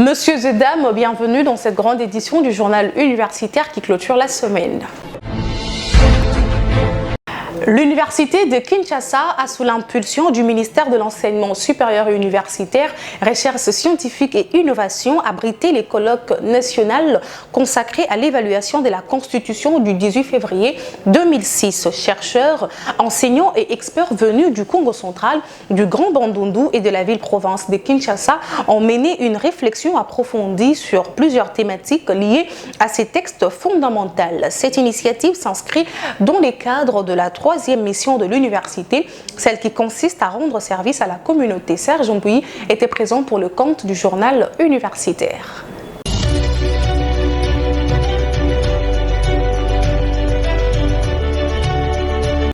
Messieurs et dames, bienvenue dans cette grande édition du journal universitaire qui clôture la semaine. L'Université de Kinshasa a, sous l'impulsion du ministère de l'Enseignement supérieur et universitaire, Recherche scientifique et innovation, abrité les colloques nationaux consacrés à l'évaluation de la Constitution du 18 février 2006. Chercheurs, enseignants et experts venus du Congo central, du Grand Bandundu et de la ville-province de Kinshasa ont mené une réflexion approfondie sur plusieurs thématiques liées à ces textes fondamentaux. Cette initiative s'inscrit dans les cadres de la troisième mission de l'université, celle qui consiste à rendre service à la communauté. Serge Mbouyi était présent pour le compte du journal universitaire.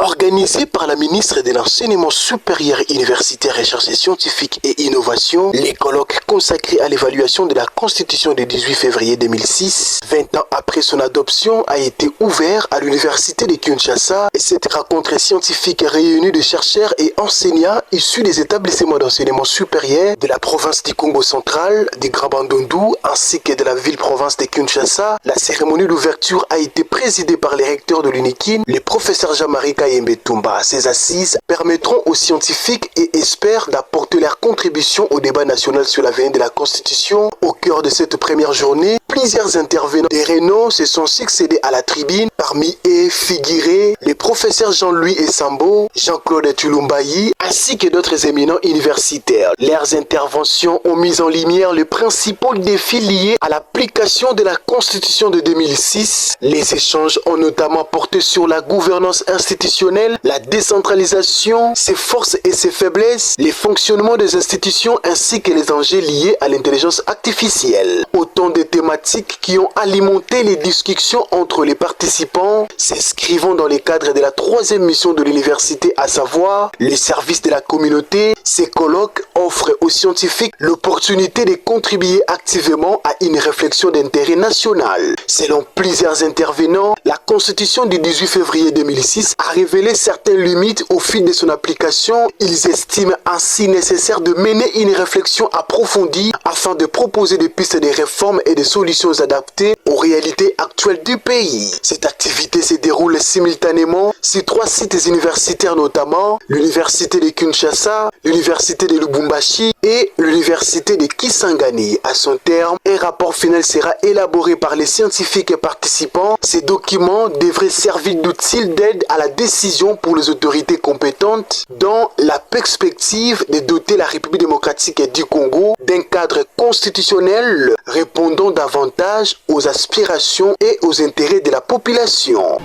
Organisé par la ministre de l'Enseignement supérieur universitaire, recherche scientifique et innovation, les colloques consacrés à l'évaluation de la Constitution du 18 février 2006, 20 ans après son adoption, a été ouvert à l'Université de Kinshasa. Et cette rencontre scientifique réunie de chercheurs et enseignants issus des établissements d'enseignement supérieur de la province du Congo central, du Grand Bandundu ainsi que de la ville-province de Kinshasa. La cérémonie d'ouverture a été présidée par les recteurs de l'UNIKIN, le professeur Jean-Marie Kayembe Toumba. Ces assises permettront aux scientifiques et experts d'apporter leur contribution au débat national sur l'avenir de la Constitution. Au cœur de cette première journée, plusieurs intervenants des renom se sont succédés à la tribune. Parmi eux figuraient les professeurs Jean-Louis Essambo, Jean-Claude Tulumbayi, ainsi que d'autres éminents universitaires. Leurs interventions ont mis en lumière les principaux défis liés à l'application de la Constitution de 2006. Les échanges ont notamment porté sur la gouvernance institutionnelle, la décentralisation, ses forces et ses faiblesses, les fonctionnements des institutions ainsi que les enjeux liés à l'intelligence artificielle. Autant de thématiques qui ont alimenté les discussions entre les participants, s'inscrivant dans les cadres de la troisième mission de l'université, à savoir le service de la communauté. Ces colloques offrent aux scientifiques l'opportunité de contribuer activement à une réflexion d'intérêt national. Selon plusieurs intervenants, la Constitution du 18 février 2006 a révélé certaines limites au fil de son application. Ils estiment ainsi nécessaire de mener une réflexion approfondie afin de proposer des pistes de réforme et des solutions adaptées aux réalités actuelles du pays. Cette activité se déroule simultanément sur 3 sites universitaires, notamment l'Université de Kinshasa, l'Université de Lubumbashi et l'Université de Kisangani. À son terme, un rapport final sera élaboré par les scientifiques et participants. Ces documents devraient servir d'outil d'aide à la décision pour les autorités compétentes dans la perspective de doter la République démocratique du Congo d'un cadre constitutionnel répondant davantage aux aspirations et aux intérêts de la population.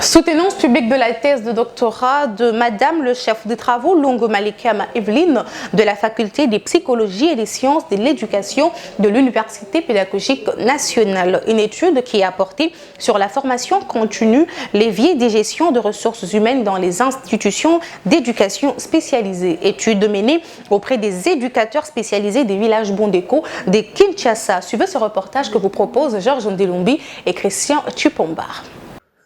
Soutenance publique de la thèse de doctorat de Madame le chef de travaux Longo Malikama Evelyne de la faculté des psychologies et des sciences de l'éducation de l'Université pédagogique nationale. Une étude qui a porté sur la formation continue, l'évier des gestions de ressources humaines dans les institutions d'éducation spécialisées. Étude menée auprès des éducateurs spécialisés des villages Bondeko de Kinshasa. Suivez ce reportage que vous proposent Georges Ndelombi et Christian Tupomba.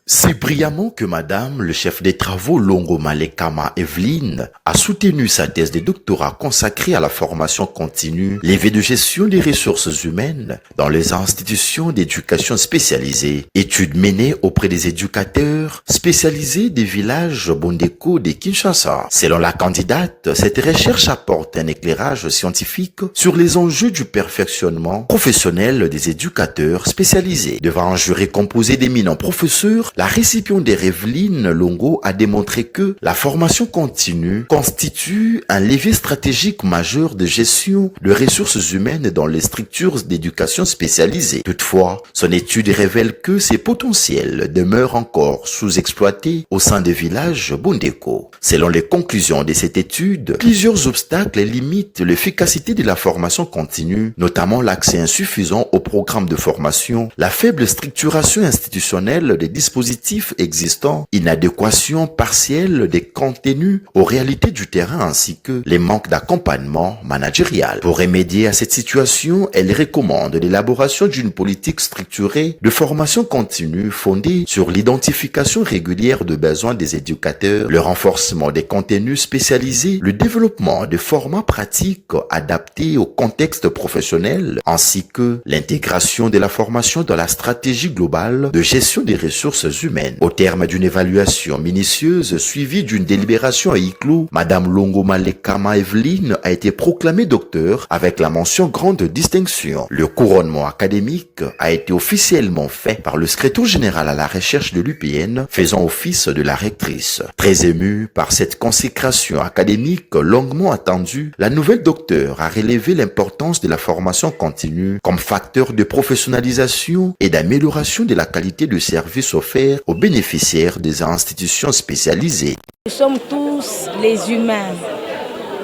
C'est brillamment que Madame, le chef des travaux Longo Malekama Evelyne, a soutenu sa thèse de doctorat consacrée à la formation continue, l'éveil de gestion des ressources humaines dans les institutions d'éducation spécialisées. Étude menée auprès des éducateurs spécialisés des villages Bondeko de Kinshasa. Selon la candidate, cette recherche apporte un éclairage scientifique sur les enjeux du perfectionnement professionnel des éducateurs spécialisés. Devant un jury composé d'éminents professeurs, la récipiente des Evelyne Longo a démontré que la formation continue constitue un levier stratégique majeur de gestion de ressources humaines dans les structures d'éducation spécialisées. Toutefois, son étude révèle que ces potentiels demeurent encore sous-exploités au sein des villages Bondeko. Selon les conclusions de cette étude, plusieurs obstacles limitent l'efficacité de la formation continue, notamment l'accès insuffisant aux programmes de formation, la faible structuration institutionnelle des dispositifs dispositifs existants, inadéquation partielle des contenus aux réalités du terrain ainsi que les manques d'accompagnement managérial. Pour remédier à cette situation, elle recommande l'élaboration d'une politique structurée de formation continue fondée sur l'identification régulière de besoins des éducateurs, le renforcement des contenus spécialisés, le développement de formats pratiques adaptés au contexte professionnel, ainsi que l'intégration de la formation dans la stratégie globale de gestion des ressources humaines. Au terme d'une évaluation minutieuse suivie d'une délibération à huis clos, Madame Longo Malekama Evelyne a été proclamée docteur avec la mention grande distinction. Le couronnement académique a été officiellement fait par le secrétaire général à la recherche de l'UPN, faisant office de la rectrice. Très émue par cette consécration académique longuement attendue, la nouvelle docteure a relevé l'importance de la formation continue comme facteur de professionnalisation et d'amélioration de la qualité de service offert aux bénéficiaires des institutions spécialisées. Nous sommes tous les humains,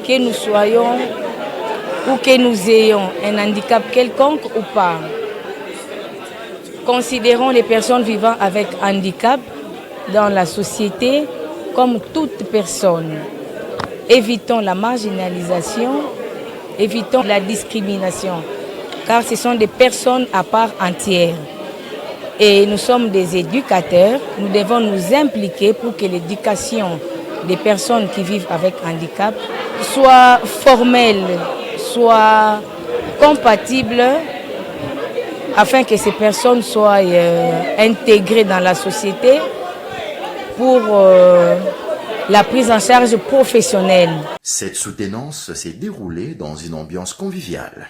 que nous soyons ou que nous ayons un handicap quelconque ou pas. Considérons les personnes vivant avec handicap dans la société comme toute personne. Évitons la marginalisation, évitons la discrimination, car ce sont des personnes à part entière. Et nous sommes des éducateurs, nous devons nous impliquer pour que l'éducation des personnes qui vivent avec handicap soit formelle, soit compatible, afin que ces personnes soient intégrées dans la société pour la prise en charge professionnelle. Cette soutenance s'est déroulée dans une ambiance conviviale.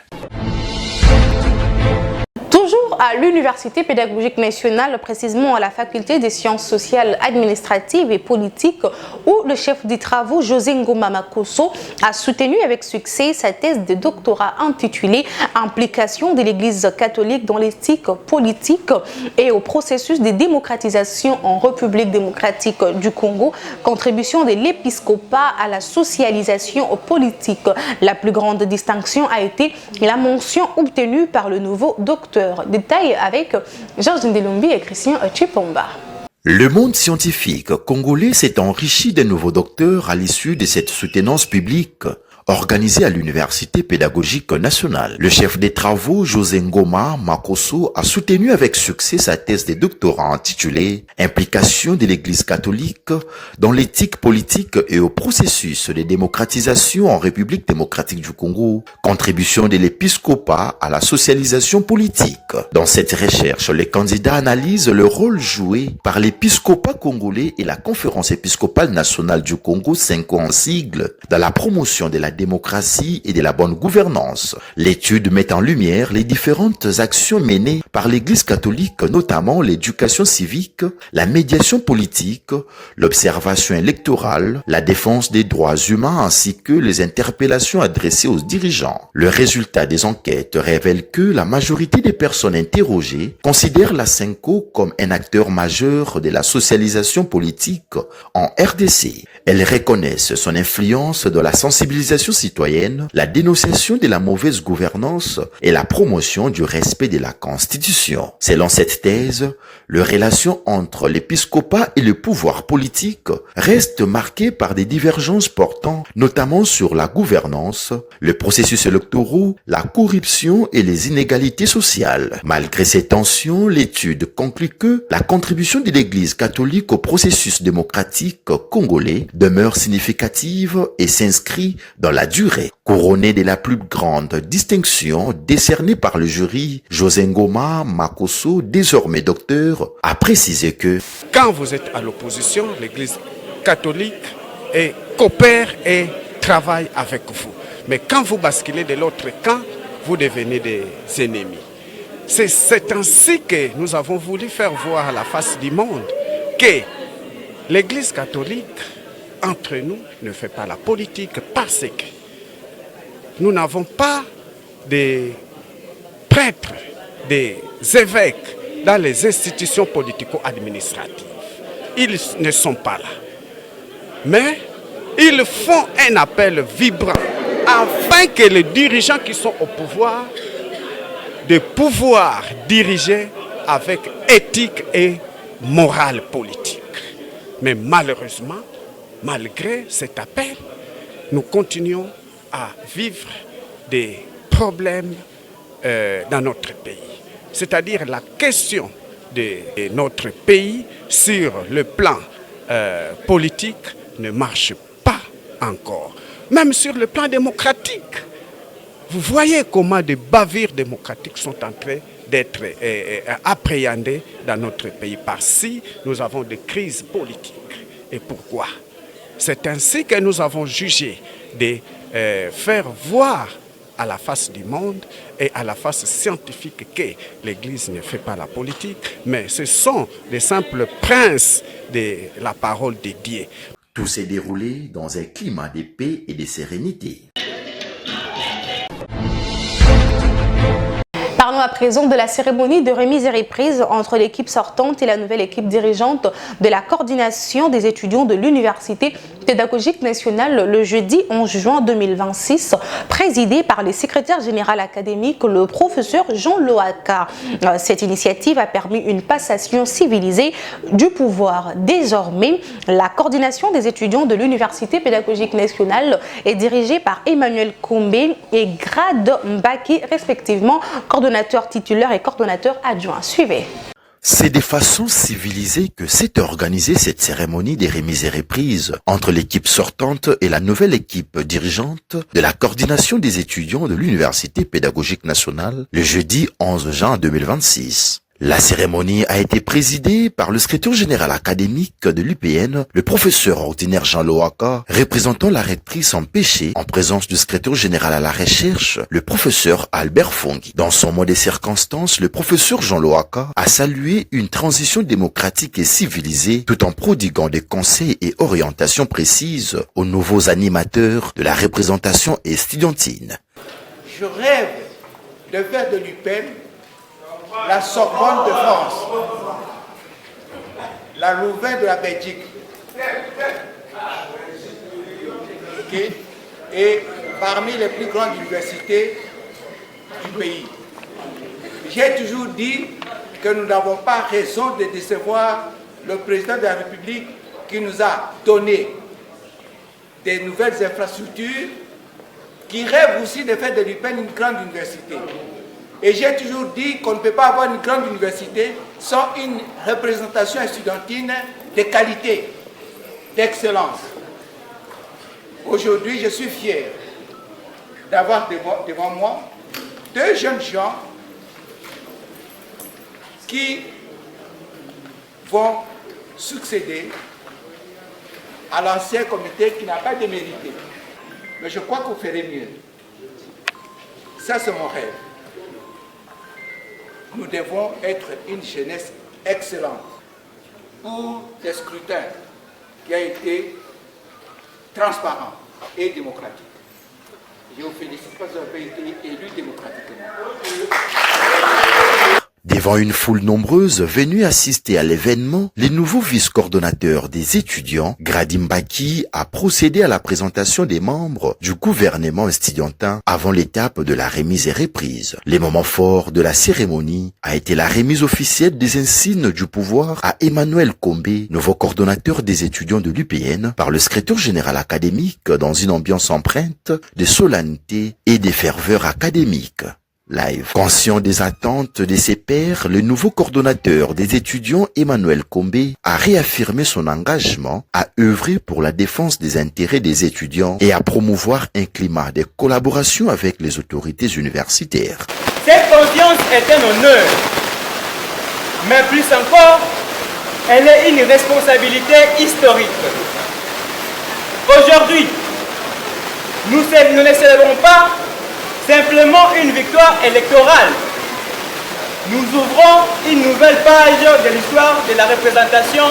Toujours à l'Université pédagogique nationale, précisément à la faculté des sciences sociales, administratives et politiques, où le chef des travaux, José Ngoma Makosso, a soutenu avec succès sa thèse de doctorat intitulée « Implication de l'Église catholique dans l'éthique politique et au processus de démocratisation en République démocratique du Congo, contribution de l'épiscopat à la socialisation politique ». La plus grande distinction a été la mention obtenue par le nouveau docteur. Détail avec Georges Ndelumbi et Christian Chipomba. Le monde scientifique congolais s'est enrichi de nouveaux docteurs à l'issue de cette soutenance publique organisée à l'Université pédagogique nationale. Le chef des travaux, José Ngoma Makosso, a soutenu avec succès sa thèse de doctorat intitulée « Implication de l'Église catholique dans l'éthique politique et au processus de démocratisation en République démocratique du Congo, contribution de l'épiscopat à la socialisation politique ». Dans cette recherche, les candidats analysent le rôle joué par l'épiscopat congolais et la Conférence épiscopale nationale du Congo, 5 ans en sigle, dans la promotion de la démocratie et de la bonne gouvernance. L'étude met en lumière les différentes actions menées par l'Église catholique, notamment l'éducation civique, la médiation politique, l'observation électorale, la défense des droits humains ainsi que les interpellations adressées aux dirigeants. Le résultat des enquêtes révèle que la majorité des personnes interrogées considèrent la CENCO comme un acteur majeur de la socialisation politique en RDC. Elles reconnaissent son influence dans la sensibilisation citoyenne, la dénonciation de la mauvaise gouvernance et la promotion du respect de la Constitution. Selon cette thèse, les relations entre l'épiscopat et le pouvoir politique restent marquées par des divergences portant notamment sur la gouvernance, le processus électoral, la corruption et les inégalités sociales. Malgré ces tensions, l'étude conclut que la contribution de l'Église catholique au processus démocratique congolais demeure significative et s'inscrit dans la durée. Couronné de la plus grande distinction décernée par le jury, José Ngoma Makosso, désormais docteur, a précisé que quand vous êtes à l'opposition, l'Église catholique coopère et travaille avec vous. Mais quand vous basculez de l'autre camp, vous devenez des ennemis. C'est ainsi que nous avons voulu faire voir à la face du monde que l'Église catholique, entre nous, ne fait pas la politique parce que nous n'avons pas des prêtres, des évêques dans les institutions politico-administratives. Ils ne sont pas là. Mais ils font un appel vibrant afin que les dirigeants qui sont au pouvoir de pouvoir diriger avec éthique et morale politique. Mais malheureusement, malgré cet appel, nous continuons à vivre des problèmes dans notre pays. C'est-à-dire la question de notre pays sur le plan politique ne marche pas encore. Même sur le plan démocratique. Vous voyez comment des bavures démocratiques sont en train d'être appréhendées dans notre pays. Par-ci, nous avons des crises politiques. Et pourquoi? C'est ainsi que nous avons jugé de faire voir à la face du monde et à la face scientifique que l'Église ne fait pas la politique, mais ce sont des simples princes de la parole de Dieu. Tout s'est déroulé dans un climat de paix et de sérénité. Parlons à présent de la cérémonie de remise et reprise entre l'équipe sortante et la nouvelle équipe dirigeante de la coordination des étudiants de l'Université pédagogique nationale le jeudi 11 juin 2026, présidée par le secrétaire général académique, le professeur Jean Loaka. Cette initiative a permis une passation civilisée du pouvoir. Désormais, la coordination des étudiants de l'Université pédagogique nationale est dirigée par Emmanuel Combé et Grade Mbaki, respectivement coordonnateur titulaire et coordonnateur adjoint. Suivez. C'est de façon civilisée que s'est organisée cette cérémonie des remises et reprises entre l'équipe sortante et la nouvelle équipe dirigeante de la coordination des étudiants de l'Université pédagogique nationale le jeudi 11 juin 2026. La cérémonie a été présidée par le secrétaire général académique de l'UPN, le professeur ordinaire Jean Loaka, représentant la rectrice empêchée en présence du secrétaire général à la recherche, le professeur Albert Fongi. Dans son mot des circonstances, le professeur Jean Loaka a salué une transition démocratique et civilisée tout en prodiguant des conseils et orientations précises aux nouveaux animateurs de la représentation estudiantine. Je rêve de faire de l'UPN la Sorbonne de France, la Louvain de la Belgique, okay, et parmi les plus grandes universités du pays. J'ai toujours dit que nous n'avons pas raison de décevoir le président de la République qui nous a donné des nouvelles infrastructures, qui rêve aussi de faire de l'UPN une grande université. Et j'ai toujours dit qu'on ne peut pas avoir une grande université sans une représentation estudiantine de qualité, d'excellence. Aujourd'hui, je suis fier d'avoir devant moi deux jeunes gens qui vont succéder à l'ancien comité qui n'a pas démérité. Mais je crois qu'on ferait mieux. Ça, c'est mon rêve. Nous devons être une jeunesse excellente pour des scrutins qui a été transparent et démocratique. Je vous félicite parce que vous avez été élu démocratiquement. Devant une foule nombreuse venue assister à l'événement, les nouveaux vice-coordonnateurs des étudiants, Gradim Mbaki, a procédé à la présentation des membres du gouvernement estudiantin avant l'étape de la remise et reprise. Les moments forts de la cérémonie a été la remise officielle des insignes du pouvoir à Emmanuel Combé, nouveau coordonnateur des étudiants de l'UPN, par le secrétaire général académique dans une ambiance empreinte de solennité et de ferveur académique. Live. Conscient des attentes de ses pairs, le nouveau coordonnateur des étudiants Emmanuel Combé a réaffirmé son engagement à œuvrer pour la défense des intérêts des étudiants et à promouvoir un climat de collaboration avec les autorités universitaires. Cette confiance est un honneur, mais plus encore, elle est une responsabilité historique. Aujourd'hui, nous ne célébrons pas simplement une victoire électorale. Nous ouvrons une nouvelle page de l'histoire de la représentation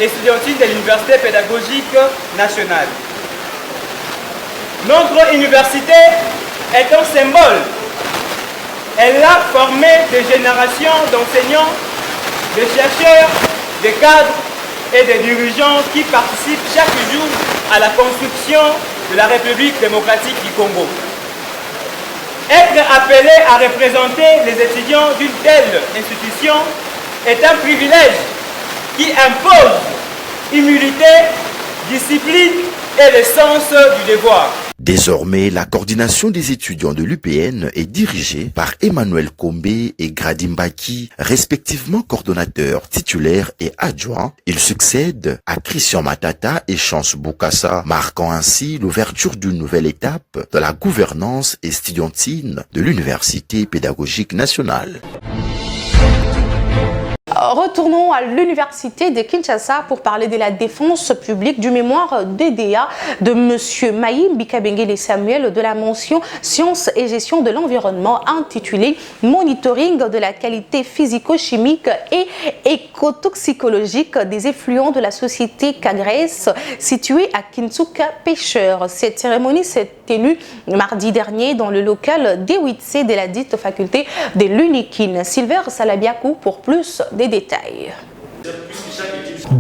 estudiantine de l'Université pédagogique nationale. Notre université est un symbole. Elle a formé des générations d'enseignants, de chercheurs, de cadres et de dirigeants qui participent chaque jour à la construction de la République démocratique du Congo. Être appelé à représenter les étudiants d'une telle institution est un privilège qui impose humilité, discipline et le sens du devoir. Désormais, la coordination des étudiants de l'UPN est dirigée par Emmanuel Kombe et Gradim Baki, respectivement coordonnateurs titulaires et adjoints. Ils succèdent à Christian Matata et Chance Boukassa, marquant ainsi l'ouverture d'une nouvelle étape dans la gouvernance estudiantine de l'Université pédagogique nationale. Retournons à l'université de Kinshasa pour parler de la défense publique du mémoire DDA de M. Maïm Bikabengele Samuel de la mention Sciences et gestion de l'environnement intitulée Monitoring de la qualité physico-chimique et écotoxicologique des effluents de la société Cagrès située à Kintsuka Pêcheur. Cette cérémonie s'est tenue mardi dernier dans le local D8C de la dite faculté de l'UNIKIN. Silver Salabiakou pour plus de détails.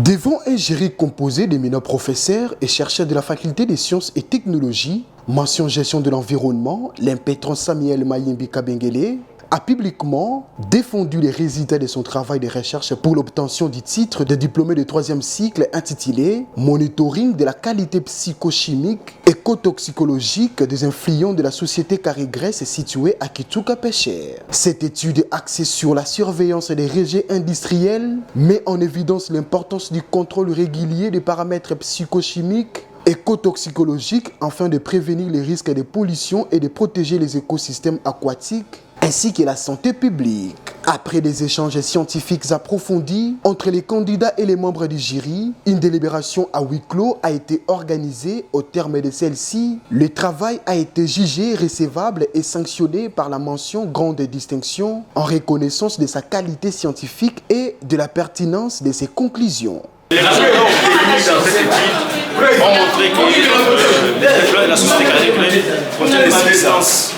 Devant un jury composé d'éminents professeurs et chercheurs de la faculté des sciences et technologies, mention gestion de l'environnement, l'impétrant Samuel Maïm Bikabengele a publiquement défendu les résultats de son travail de recherche pour l'obtention du titre de diplômé de 3e cycle intitulé Monitoring de la qualité psychochimique et écotoxicologique des influents de la société Cagrès située à Kintsuka Pêcheur. Cette étude axée sur la surveillance des rejets industriels met en évidence l'importance du contrôle régulier des paramètres psychochimiques écotoxicologiques afin de prévenir les risques de pollution et de protéger les écosystèmes aquatiques ainsi que la santé publique. Après des échanges scientifiques approfondis entre les candidats et les membres du jury, une délibération à huis clos a été organisée. Au terme de celle-ci, le travail a été jugé recevable et sanctionné par la mention grande distinction en reconnaissance de sa qualité scientifique et de la pertinence de ses conclusions. Les résultats obtenus dans cette étude ont montré que les effluents de la société Cagrès contiennent des substances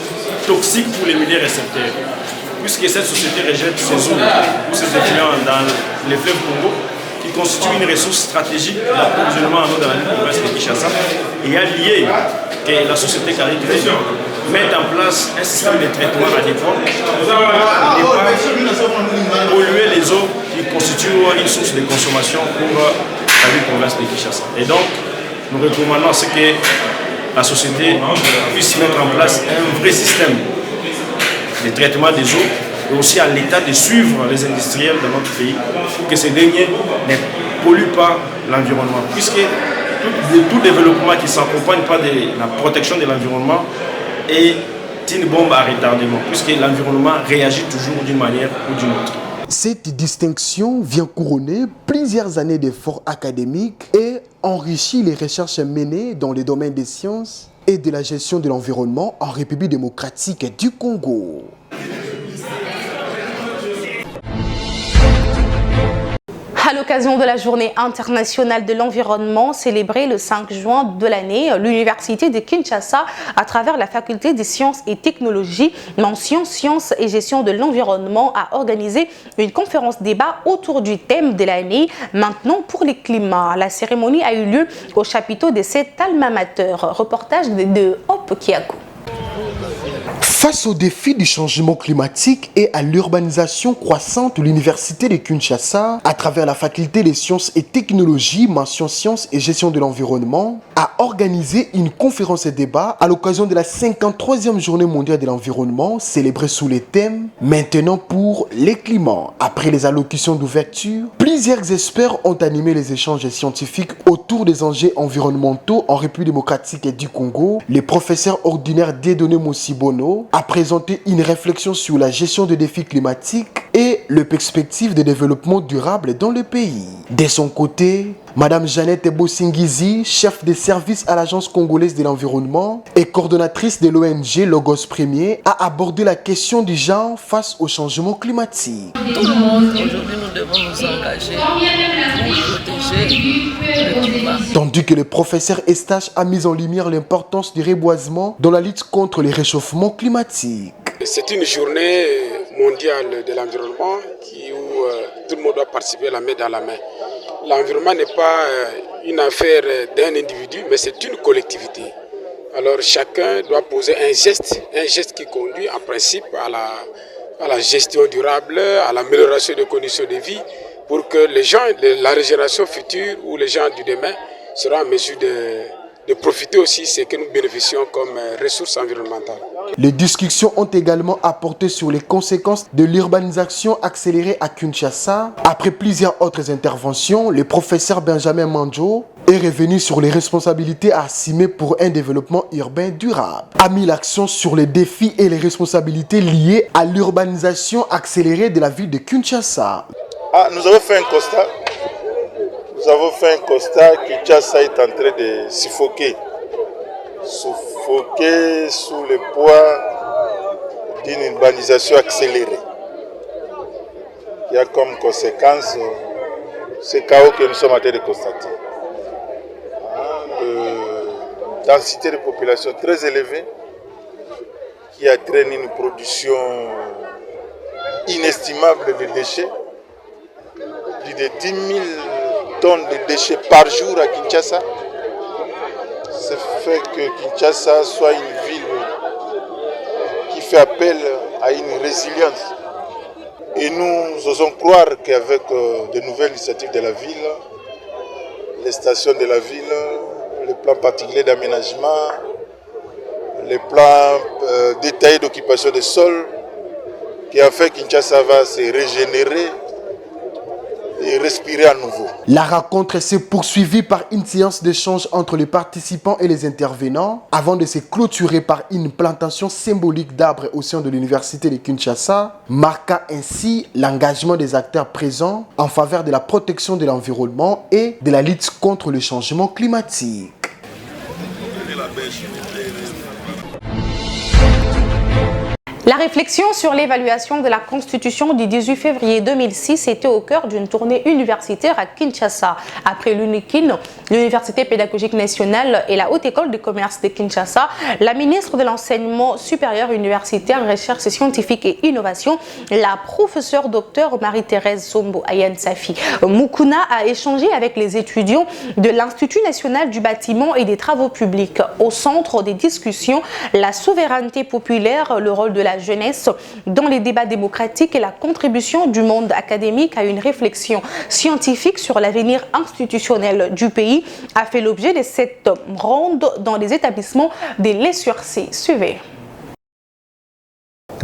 toxiques pour les milieux récepteurs. Puisque cette société rejette ses eaux ou ses effluents dans les fleuves Congo, qui constituent une ressource stratégique d'approvisionnement en eau dans la province de Kinshasa, et a lié que la société Cagrès mette en place un système de traitement adéquat pour ne pas polluer les eaux qui constituent une source de consommation pour la province de Kinshasa. Et donc, nous recommandons ce que la société puisse mettre en place un vrai système de traitement des eaux et aussi à l'État de suivre les industriels de notre pays pour que ces derniers ne polluent pas l'environnement. Puisque tout développement qui ne s'accompagne pas de la protection de l'environnement est une bombe à retardement, puisque l'environnement réagit toujours d'une manière ou d'une autre. Cette distinction vient couronner plusieurs années d'efforts académiques et enrichit les recherches menées dans le domaine des sciences et de la gestion de l'environnement en République démocratique du Congo. À l'occasion de la Journée internationale de l'environnement célébrée le 5 juin de l'année, l'Université de Kinshasa, à travers la Faculté des sciences et technologies, mention sciences et gestion de l'environnement, a organisé une conférence débat autour du thème de l'année, maintenant pour les climats. La cérémonie a eu lieu au chapiteau de cet alma mater. Reportage de Hope Kiakou. Face aux défis du changement climatique et à l'urbanisation croissante, l'Université de Kinshasa, à travers la Faculté des sciences et technologies, mention sciences et gestion de l'environnement, a organisé une conférence et débat à l'occasion de la 53e journée mondiale de l'environnement, célébrée sous le thème « Maintenant pour les climats ». Après les allocutions d'ouverture, plusieurs experts ont animé les échanges scientifiques autour des enjeux environnementaux en République démocratique du Congo. Le professeur ordinaire Dieudonné Mossibono a présenté une réflexion sur la gestion des défis climatiques et les perspectives de développement durable dans le pays. De son côté, Madame Jeannette Bosingizi, chef de service à l'Agence congolaise de l'environnement et coordonnatrice de l'ONG Logos Premier, a abordé la question du genre face au changement climatique. Tout le monde, aujourd'hui, nous devons nous engager pour protéger le climat. Tandis que le professeur Estache a mis en lumière l'importance du reboisement dans la lutte contre le réchauffement climatique. C'est une journée mondiale de l'environnement où tout le monde doit participer la main dans la main. L'environnement n'est pas une affaire d'un individu, mais c'est une collectivité. Alors chacun doit poser un geste qui conduit en principe à la gestion durable, à l'amélioration des conditions de vie pour que les gens, la régénération future ou les gens du demain seront en mesure de profiter aussi de ce que nous bénéficions comme ressources environnementales. Les discussions ont également apporté sur les conséquences de l'urbanisation accélérée à Kinshasa. Après plusieurs autres interventions, le professeur Benjamin Mandjo est revenu sur les responsabilités à assumer pour un développement urbain durable. A mis l'accent sur les défis et les responsabilités liées à l'urbanisation accélérée de la ville de Kinshasa. Nous avons fait un constat. Nous avons fait un constat que Kinshasa est en train de suffoquer sous le poids d'une urbanisation accélérée, qui a comme conséquence ce chaos que nous sommes en train de constater. Une densité de population très élevée qui entraîne une production inestimable de déchets, plus de 10 000 tonnes de déchets par jour à Kinshasa. Ça fait que Kinshasa soit une ville qui fait appel à une résilience. Et nous osons croire qu'avec de nouvelles initiatives de la ville, les stations de la ville, les plans particuliers d'aménagement, les plans détaillés d'occupation des sols, qui a fait que Kinshasa va se régénérer et respirer à nouveau. La rencontre s'est poursuivie par une séance d'échange entre les participants et les intervenants avant de se clôturer par une plantation symbolique d'arbres au sein de l'université de Kinshasa, marquant ainsi l'engagement des acteurs présents en faveur de la protection de l'environnement et de la lutte contre le changement climatique. La réflexion sur l'évaluation de la Constitution du 18 février 2006 était au cœur d'une tournée universitaire à Kinshasa. Après l'UNIKIN, l'Université pédagogique nationale et la Haute École de commerce de Kinshasa, la ministre de l'Enseignement supérieur universitaire, recherche scientifique et innovation, la professeure docteur Marie-Thérèse Sombo Ayane Safi Mukuna, a échangé avec les étudiants de l'Institut national du bâtiment et des travaux publics. Au centre des discussions, la souveraineté populaire, le rôle de la jeunesse dans les débats démocratiques et la contribution du monde académique à une réflexion scientifique sur l'avenir institutionnel du pays a fait l'objet de cette ronde dans les établissements de l'ESURC. Suivez.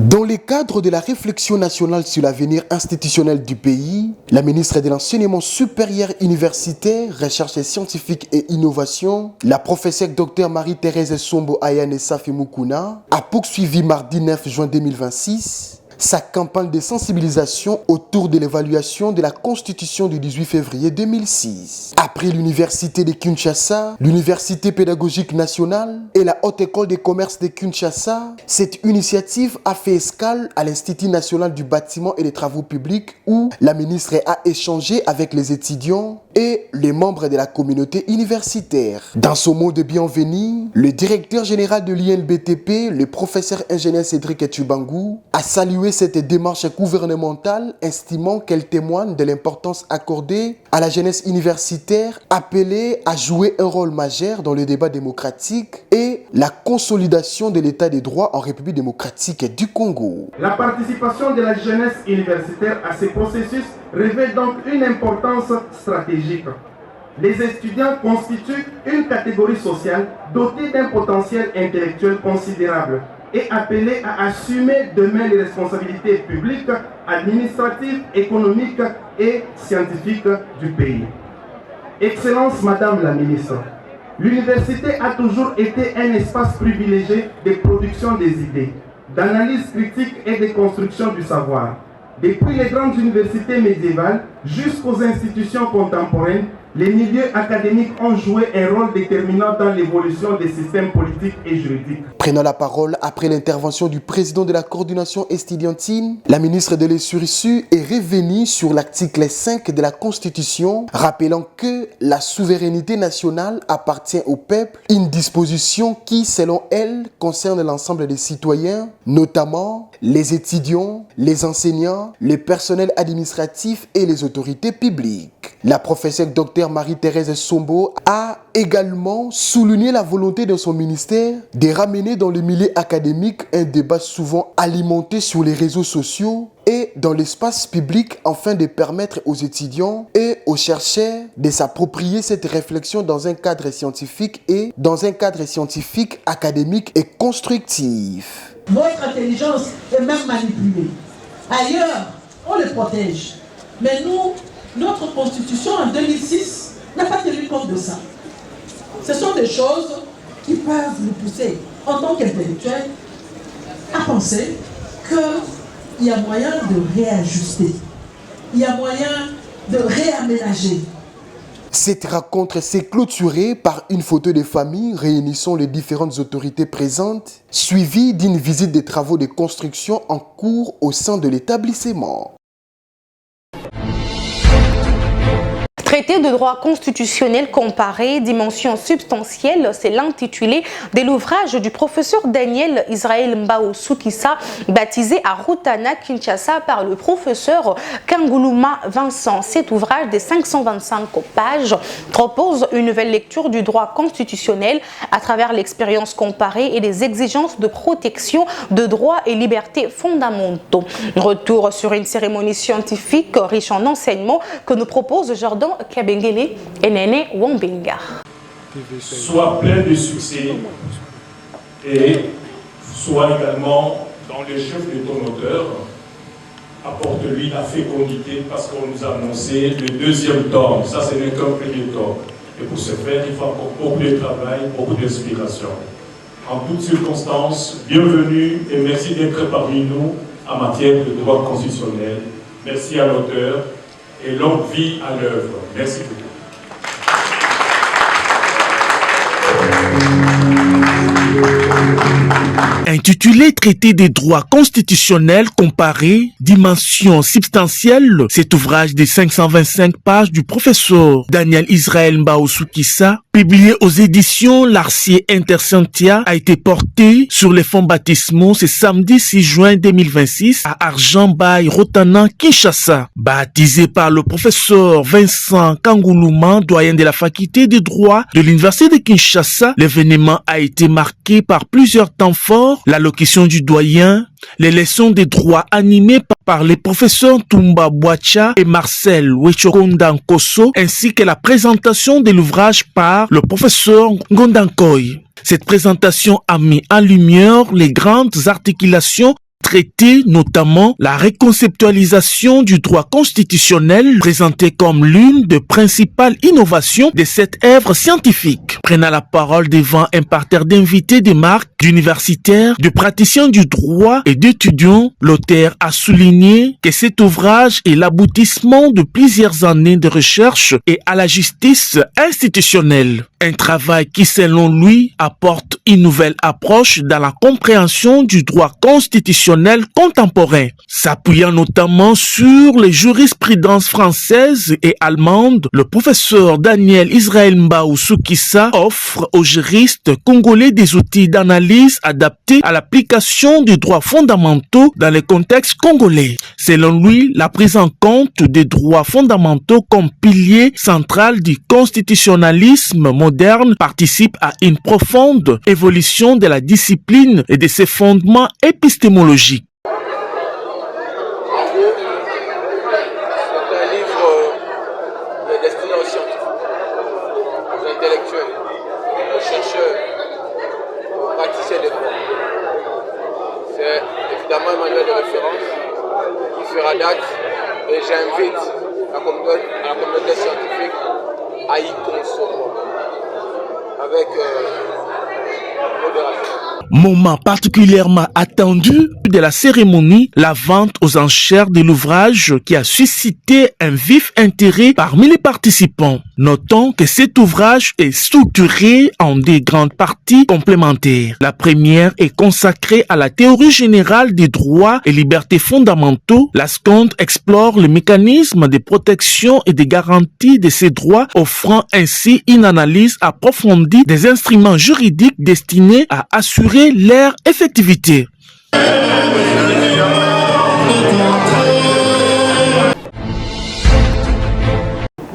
Dans le cadre de la réflexion nationale sur l'avenir institutionnel du pays, la ministre de l'Enseignement supérieur universitaire, recherche scientifique et innovation, la professeure Dr Marie-Thérèse Sombo Ayane Safi Mukuna, a poursuivi mardi 9 juin 2026 sa campagne de sensibilisation autour de l'évaluation de la Constitution du 18 février 2006. Après l'Université de Kinshasa, l'Université pédagogique nationale et la Haute École de commerce de Kinshasa, cette initiative a fait escale à l'Institut national du bâtiment et des travaux publics où la ministre a échangé avec les étudiants et les membres de la communauté universitaire. Dans son mot de bienvenue, le directeur général de l'INBTP, le professeur ingénieur Cédric Etubangou, a salué cette démarche gouvernementale, estimant qu'elle témoigne de l'importance accordée à la jeunesse universitaire appelée à jouer un rôle majeur dans le débat démocratique et la consolidation de l'état des droits en République démocratique du Congo. La participation de la jeunesse universitaire à ces processus revêt donc une importance stratégique. Les étudiants constituent une catégorie sociale dotée d'un potentiel intellectuel considérable et appelée à assumer demain les responsabilités publiques, administratives, économiques et scientifiques du pays. Excellence Madame la Ministre, l'université a toujours été un espace privilégié de production des idées, d'analyse critique et de construction du savoir. Depuis les grandes universités médiévales jusqu'aux institutions contemporaines, les milieux académiques ont joué un rôle déterminant dans l'évolution des systèmes politiques et juridiques. Prenant la parole après l'intervention du président de la coordination estudiantine, la ministre de l'ESURC est revenue sur l'article 5 de la Constitution, rappelant que la souveraineté nationale appartient au peuple, une disposition qui, selon elle, concerne l'ensemble des citoyens, notamment les étudiants, les enseignants, le personnel administratif et les autorités publiques. La professeure Dr Marie-Thérèse Sombo a également souligné la volonté de son ministère de ramener dans le milieu académique un débat souvent alimenté sur les réseaux sociaux et dans l'espace public afin de permettre aux étudiants et aux chercheurs de s'approprier cette réflexion dans un cadre scientifique académique et constructif. Votre intelligence est même manipulée. Ailleurs, on le protège. Mais nous, notre constitution en 2006 n'a pas tenu compte de ça. Ce sont des choses qui peuvent nous pousser, en tant qu'intellectuels, à penser qu'il y a moyen de réajuster, il y a moyen de réaménager. Cette rencontre s'est clôturée par une photo de famille réunissant les différentes autorités présentes, suivie d'une visite des travaux de construction en cours au sein de l'établissement. Traité de droit constitutionnel comparé, dimension substantielle, c'est l'intitulé de l'ouvrage du professeur Daniel Israël Mbao Soukissa, baptisé à Rutana, Kinshasa, par le professeur Kanguluma Vincent. Cet ouvrage de 525 pages propose une nouvelle lecture du droit constitutionnel à travers l'expérience comparée et les exigences de protection de droits et libertés fondamentaux. Retour sur une cérémonie scientifique riche en enseignements que nous propose Jordan Kabengele et Nene Wambinga. Soit plein de succès et soit également dans le chef de ton auteur, apporte-lui la fécondité parce qu'on nous a annoncé le deuxième tome. Ça, ce n'est qu'un premier tome. Et pour ce faire, il faut encore beaucoup de travail, beaucoup d'inspiration. En toutes circonstances, bienvenue et merci d'être parmi nous en matière de droit constitutionnel. Merci à l'auteur. Et longue vie à l'œuvre. Merci beaucoup. Intitulé Traité des droits constitutionnels comparés, dimension substantielle, cet ouvrage de 525 pages du professeur Daniel Israël Mbao Soukissa, publié aux éditions Larcier Intersentia, a été porté sur les fonds baptismaux ce samedi 6 juin 2026 à Argent-Bay, Rotana, Kinshasa. Baptisé par le professeur Vincent Kanguluma, doyen de la faculté de droit de l'université de Kinshasa, l'événement a été marqué par plusieurs temps forts, l'allocution du doyen, les leçons de droit animées par les professeurs Toumba Boacha et Marcel Wechokondankoso, ainsi que la présentation de l'ouvrage par le professeur Ngondankoy. Cette présentation a mis en lumière les grandes articulations traiter notamment la reconceptualisation du droit constitutionnel présentée comme l'une des principales innovations de cette œuvre scientifique. Prenant la parole devant un parterre d'invités de marque, d'universitaires, de praticiens du droit et d'étudiants, l'auteur a souligné que cet ouvrage est l'aboutissement de plusieurs années de recherche et à la justice institutionnelle. Un travail qui, selon lui, apporte une nouvelle approche dans la compréhension du droit constitutionnel contemporain, s'appuyant notamment sur les jurisprudences françaises et allemandes. Le professeur Daniel Israël Mbao Soukissa offre aux juristes congolais des outils d'analyse adaptés à l'application des droits fondamentaux dans le contexte congolais. Selon lui, la prise en compte des droits fondamentaux comme pilier central du constitutionnalisme moderne participe à une profonde évolution de la discipline et de ses fondements épistémologiques. C'est un livre destiné aux scientifiques, aux intellectuels, aux chercheurs, aux praticiens de droit. C'est évidemment un manuel de référence qui fera date et j'invite la communauté scientifique à y consommer avec modération. Moment particulièrement attendu de la cérémonie, la vente aux enchères de l'ouvrage qui a suscité un vif intérêt parmi les participants. Notons que cet ouvrage est structuré en des grandes parties complémentaires. La première est consacrée à la théorie générale des droits et libertés fondamentaux. La seconde explore le mécanisme de protection et de garantie de ces droits, offrant ainsi une analyse approfondie des instruments juridiques destinés à assurer leur effectivité.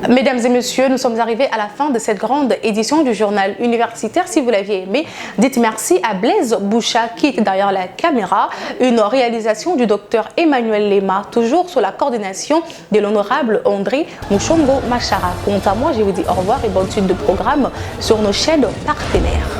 Mesdames et messieurs, nous sommes arrivés à la fin de cette grande édition du journal universitaire. Si vous l'aviez aimé, dites merci à Blaise Boucha qui est derrière la caméra. Une réalisation du docteur Emmanuel Lema, toujours sous la coordination de l'honorable André Mouchongo Machara. Quant à moi, je vous dis au revoir et bonne suite de programme sur nos chaînes partenaires.